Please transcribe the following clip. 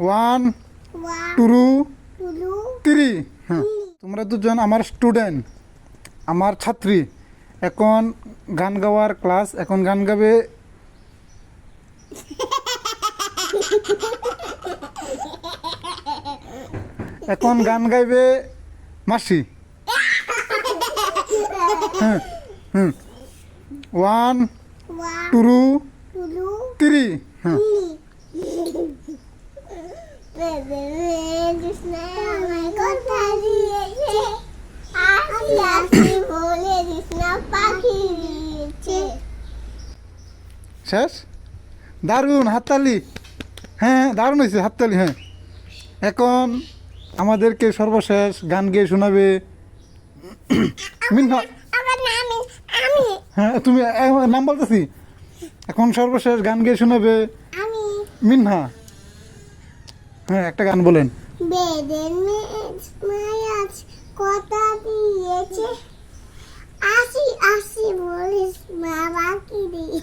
One two three. হ্যাঁ, তোমরা দুজন আমার স্টুডেন্ট, আমার ছাত্রী। এখন গান গাওয়ার ক্লাস, এখন গান গাবে। এখন গান গাইবে মাসি। হ্যাঁ হুম, ওয়ান টু থ্রি। হ্যাঁ, শেষ। দারুণ, হাততালি। হ্যাঁ, দারুণ হয়েছে, হাততালি। হ্যাঁ, এখন আমাদেরকে সর্বশেষ গান গেয়ে শোনাবে মিনহা। হ্যাঁ, তুমি নাম বলতেছি। এখন সর্বশেষ গান গেয়ে শোনাবে মিনহা। হ্যাঁ, একটা গান বলেন। বেদের মায়াজ কথা দিয়েছে, আসি আসি বলিস বাবা কি দিয়ে।